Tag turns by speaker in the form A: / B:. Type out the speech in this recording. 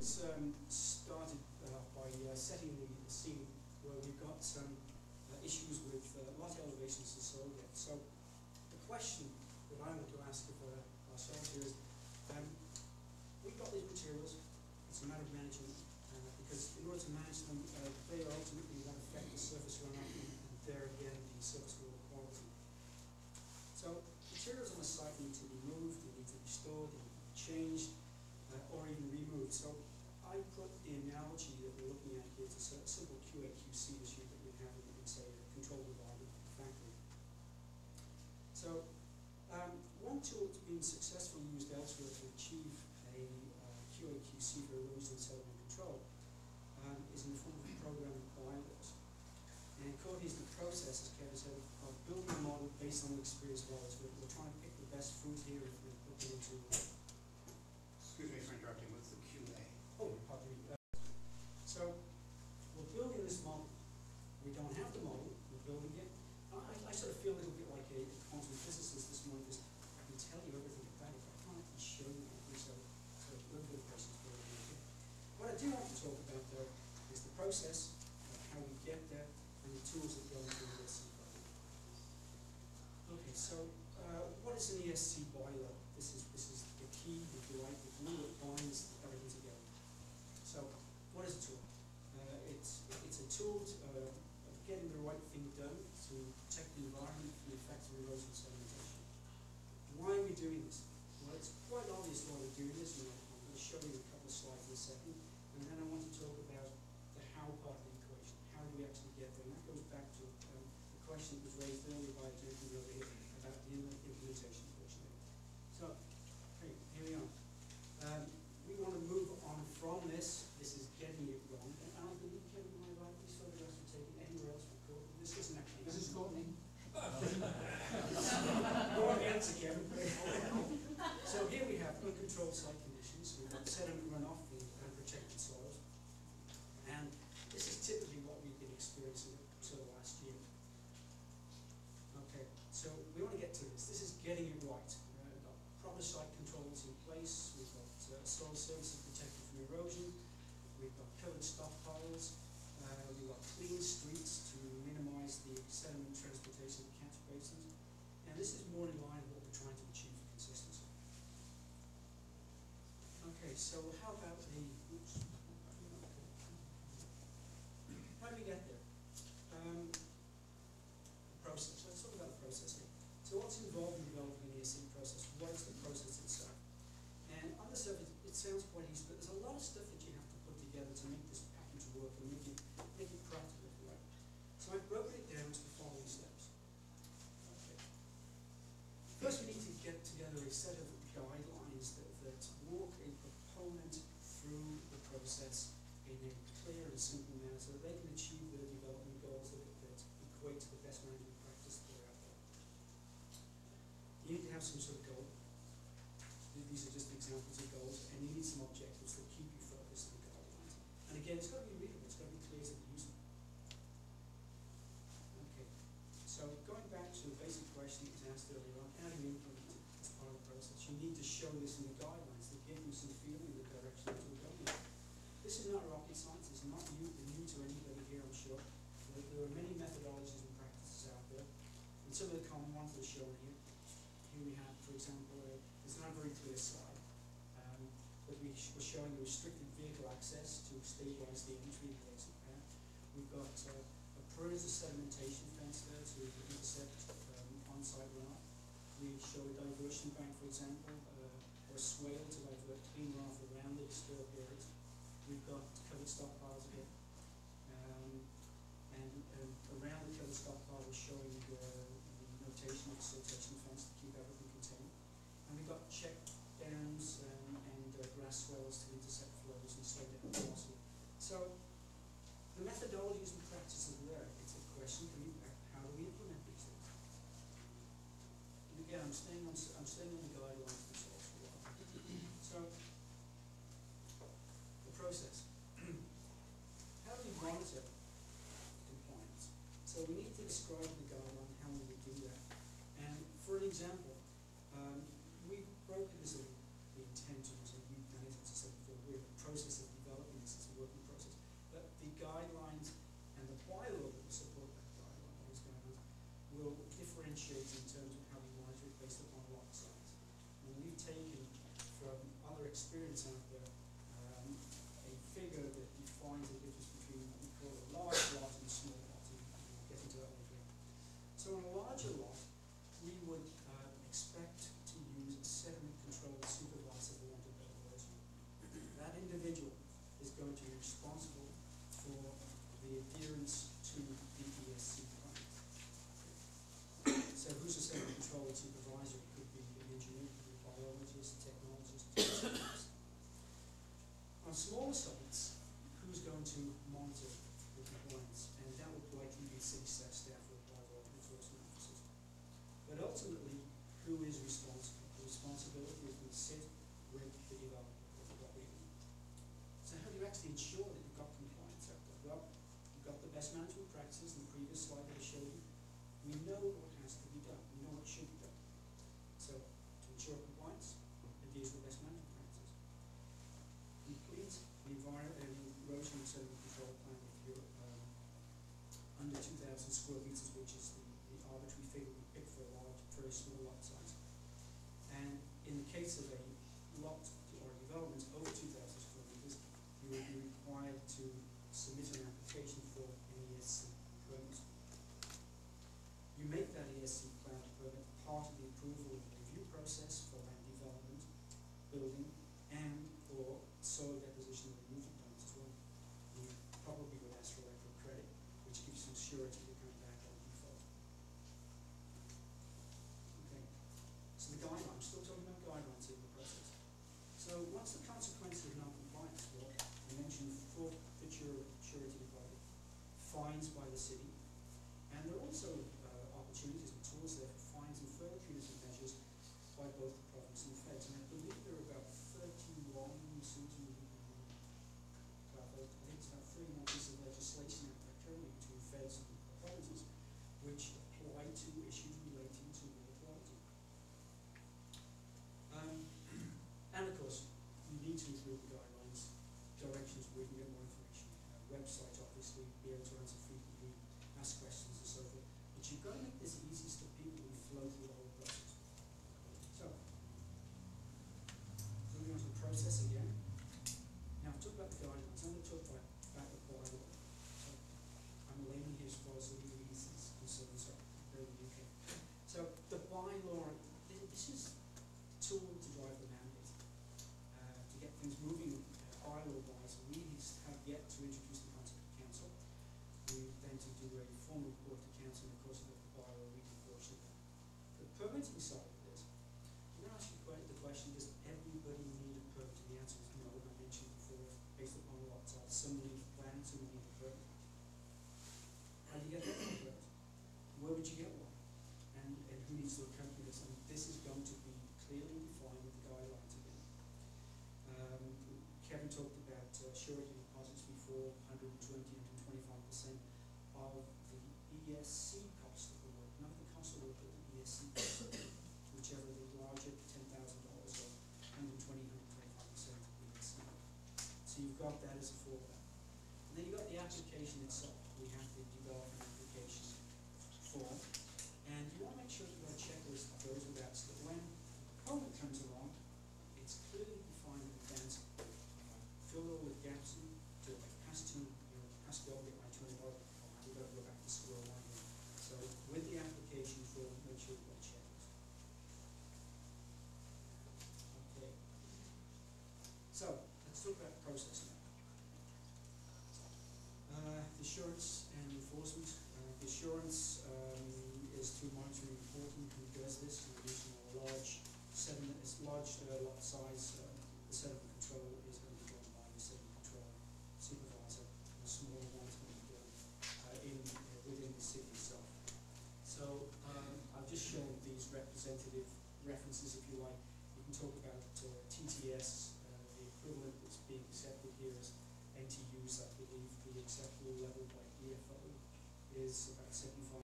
A: Let's start by setting the scene where we've got some issues with lot elevations and soil depth. So the question that I want to ask of ourselves here is, we've got these materials, it's a matter of managing them, because in order to manage them, they ultimately will affect the surface runoff and there again the surface water quality. So materials on the site need to be moved, they need to be stored, they need to be changed, or even removed. So I put the analogy that we're looking at here to a simple QA/QC issue that we have in, say, a controlled environment factory. So one tool that's been successfully used elsewhere to achieve a QA/QC for erosion and sediment control is in the form of a program of Bylaw. And Courtenay is the process, as Kevin said, of building a model based on the experience of others. We're trying to pick the best fruit here and put it into.
B: Excuse me for interrupting. What's the QA?
A: Oh, pardon me. So we're building this model. We don't have the model. We're building it. I sort of feel a little bit like a quantum physicist this morning, because I can tell you everything about it, but I can't actually show you anything. So a little bit of patience for you. What I do want to talk about, though, is the process of how we get there and the tools that go into the ESC bylaw. Okay, so what is an ESC bylaw? This is the key, if you like, the glue that binds everything together. So, what is a tool? It's a tool of getting the right thing done to protect the environment from the effects of erosion and sedimentation. Why are we doing this? Well, it's quite obvious why we're doing this, and I'm going to show you a couple of slides in a second, and then I want to talk about the how part of the equation. How do we actually get there? And that goes back to the question that was raised earlier by a gentleman over here about the implementation portion. So, okay, here we are. We want to move on from this. This is getting it wrong. And I believe, Kevin, am I right? These photographs were taken anywhere else but Courtenay. This isn't actually.
C: This is Courtenay.
A: Go on the answer, Kevin. So here we have uncontrolled site conditions. We've got sediment runoff in unprotected soils. And this is typically what we've been experiencing until last year. Okay, so we want to get to this. This is getting it right. We've got proper site controls in place. We've got soil services protected from erosion. We've got covered stockpiles. We've got clean streets to minimise the sediment transportation of catch basins. And this is more in line with what we're trying to achieve for consistency. Okay, so how about the... Oops. How do we get there? The process. Let's talk about the process here. So what's involved in developing an ESC process? What is the process itself? And on the surface, it sounds quite easy, but there's a lot of stuff that you have to put together to make this package work and make it practical, if you like. So I've broken it down to the following steps. Okay. First, we need to get together a set of guidelines that walk a proponent through the process in a clear and simple manner so that they can achieve their development goals that equate to the best management practice that are out there. You need to have some sort of goal. These are just examples of goals, and you need some objectives that keep you focused on the guidelines. And again, it's got to be readable, it's got to be clear to the user. Okay, so going back to the basic question that was asked earlier on, how do you implement it as part of the process? You need to show this in the guidelines that give you some feeling of the direction that we're going in. This is not rocket science, it's not new to anybody here, I'm sure. There are many methodologies and practices out there, and some of the common ones are shown here. Here we have, for example, it's not a very clear slide, but we're showing the restricted vehicle access to stabilise the entry and exit path. We've got a perimeter sedimentation fence there to intercept on-site runoff. We show a diversion bank, for example, or a swale to divert clean runoff around the disturbed areas. We've got covered stockpiles here. And around the covered stockpile we're showing the notation of the siltation fence to keep everything contained. And we've got check dams and grass swells to intercept flows and slow down velocity. So the methodologies and practices are there. It's a question of how do we implement these things? And again, I'm staying on the guidelines themselves for a while. So the process. How do we monitor compliance? So we need to describe the guideline, how we would do that. And for an example, we've broken this, the intent of the we've done it, as I said before, we're in the process of experience out there, a figure that defines the difference between what we call a large lot and a small lot, and we'll get into that later. So on a larger lot, we would expect to use a sediment controlled supervisor for want of better words. That individual is going to be responsible for the adherence to the ESC plan. So who's a sediment controlled supervisor? It could be an engineer, it could be a biologist, technologist. On smaller sites, who's going to monitor the compliance? And that would likely be city staff or bylaw enforcement officers. But ultimately, who is responsible? The responsibility is going to sit with the developer of the property. So how do you actually ensure that you've got compliance out there? Well, you've got the best management practices in the previous slide that I showed you. We know what has to be done. We know what should be done. So to ensure compliance, it deals with best management practices. Complete the erosion and sediment control plan if you're under 2,000 square meters, which is the arbitrary figure we pick for a very small lot size. And in the case of a lot or development over 2,000 square meters, you will be required to submit an application for an ESC permit. You make that ESC plan permit part of the approval and review process for land development, building, and or soil deposition and removal plans as well. You probably would ask for letter of credit, which gives some surety to come back on default. Okay, so the guidelines, still talking about guidelines in the process. So what's the consequence of non-compliance? Well, I mentioned forfeiture, surety deposit, fines by the city, and there are also opportunities and tools there for fines and further punitive measures by both the province and the feds. And I believe there are about 31, Susan, I think it's about 31 pieces of legislation out there currently between feds and provinces which apply to issues relating to water quality. And of course, you need to include the guidelines, directions where you can get more information, website obviously, be able to answer frequently, ask questions and so forth. But you've got to make this easiest for people who flow through the whole process. So, moving on to the process again. Now, I've talked about the guidelines. I'm going to talk about the bylaw. So, I'm a layman here as far as the legalese is concerned, so very UK. So, the bylaw, this is a tool to drive the mandate. To get things moving bylaw-wise, we have yet to introduce the concept of council. We then to do a formal report to council, and of course, the bylaw reading portion of that. The permitting side of this, I'm going to ask you the question, does everybody need a permit? And the answer is no, and I mentioned before, based upon lot size. Some need a plan, some need a permit. How do you get that permit? Where would you get one? And who needs to accompany this? And this is going to be clearly defined with the guidelines again. Kevin talked about surety deposits before, 120, 125% of the ESC cost of the work, not the cost of the work, but the ESC cost, whichever the larger, $10,000 or 120, 125% of the ESC. So you've got that as a fallback. And then you've got the application itself. We have to develop an application form, and you want to make sure that you've got a checklist that goes with that, so that when the permit comes along, it's clearly defined in advance. Fill all the gaps in, to has to go and get my $200, or I've got to go back to square one here. So with the application form, make sure you've got a checklist. Okay. So let's talk about the process now. Assurance and enforcement. The assurance is through monitoring and reporting. Who does this? We're using a large sediment, it's large lot size. The sediment control is going to be done by the sediment control supervisor. The smaller ones going to be done within the city itself. So I've just shown these representative references, if you like. You can talk about TTS, the equivalent that's being accepted here is NTUs. I believe the acceptable level by EFO is about 75